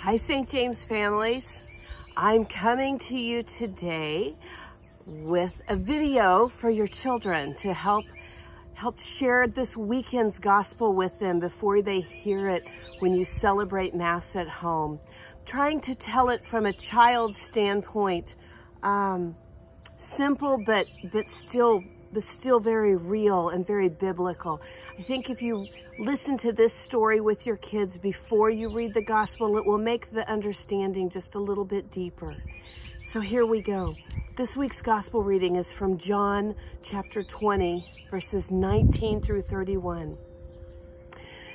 Hi, St. James families. I'm coming to you today with a video for your children to help share this weekend's gospel with them before they hear it when you celebrate Mass at home. Trying to tell it from a child's standpoint, simple but still very real and very biblical. I think if you listen to this story with your kids before you read the gospel, it will make the understanding just a little bit deeper. So here we go. This week's gospel reading is from John chapter 20, verses 19 through 31.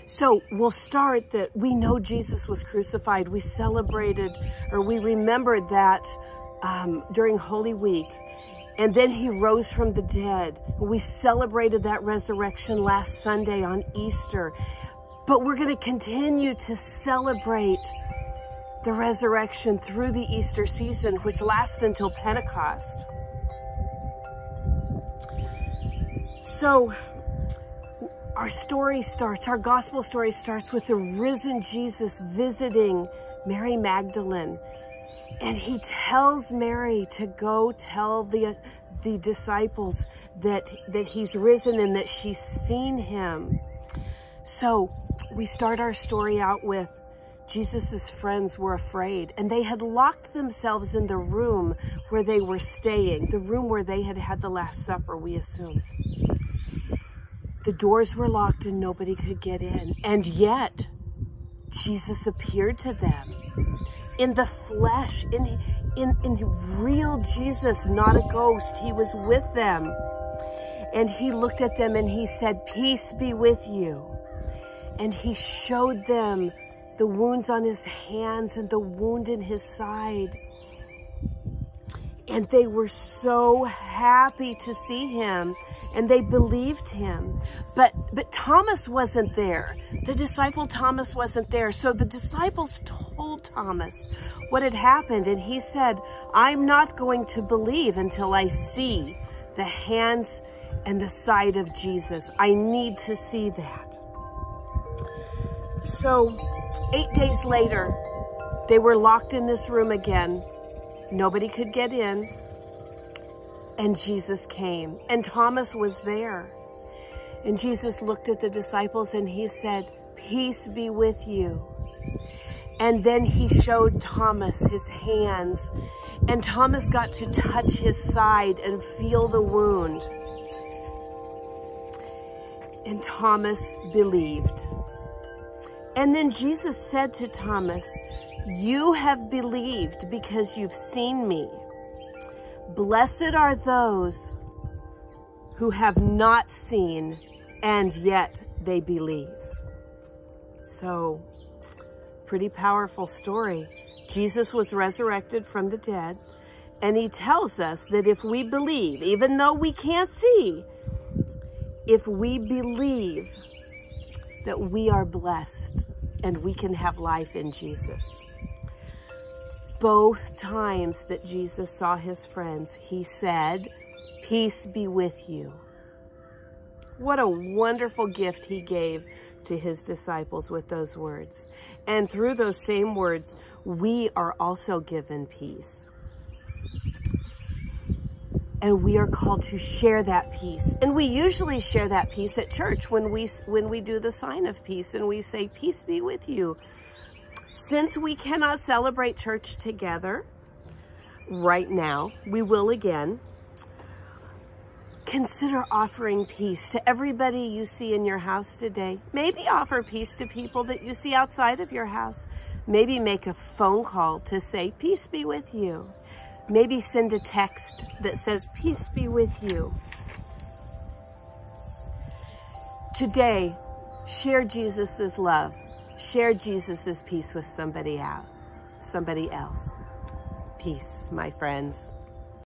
So we'll start that we know Jesus was crucified. We celebrated, or we remembered that during Holy Week. And then he rose from the dead. We celebrated that resurrection last Sunday on Easter. But we're going to continue to celebrate the resurrection through the Easter season, which lasts until Pentecost. So our gospel story starts with the risen Jesus visiting Mary Magdalene. And he tells Mary to go tell the disciples that he's risen and that she's seen him. So we start our story out with Jesus's friends were afraid, and they had locked themselves in the room where they were staying, the room where they had had the Last Supper, we assume. The doors were locked and nobody could get in. And yet, Jesus appeared to them in the flesh, in real Jesus, not a ghost. He was with them. And he looked at them and he said, "Peace be with you." And he showed them the wounds on his hands and the wound in his side. And they were so happy to see him, and they believed him. But Thomas wasn't there. The disciple Thomas wasn't there. So the disciples told Thomas what had happened, and he said, "I'm not going to believe until I see the hands and the side of Jesus. I need to see that." So 8 days later, they were locked in this room again. Nobody could get in. And Jesus came, and Thomas was there. And Jesus looked at the disciples and he said, "Peace be with you." And then he showed Thomas his hands, and Thomas got to touch his side and feel the wound. And Thomas believed. And then Jesus said to Thomas, "You have believed because you've seen me. Blessed are those who have not seen and yet they believe." So, pretty powerful story. Jesus was resurrected from the dead, and he tells us that if we believe, even though we can't see, if we believe, that we are blessed and we can have life in Jesus. Both times that Jesus saw his friends, he said, "Peace be with you." What a wonderful gift he gave to his disciples with those words. And through those same words, we are also given peace. And we are called to share that peace. And we usually share that peace at church when we do the sign of peace and we say, "Peace be with you." Since we cannot celebrate church together right now, we will again. Consider offering peace to everybody you see in your house today. Maybe offer peace to people that you see outside of your house. Maybe make a phone call to say, "Peace be with you." Maybe send a text that says, "Peace be with you." Today, share Jesus's love. Share Jesus's peace with somebody else. Peace, my friends.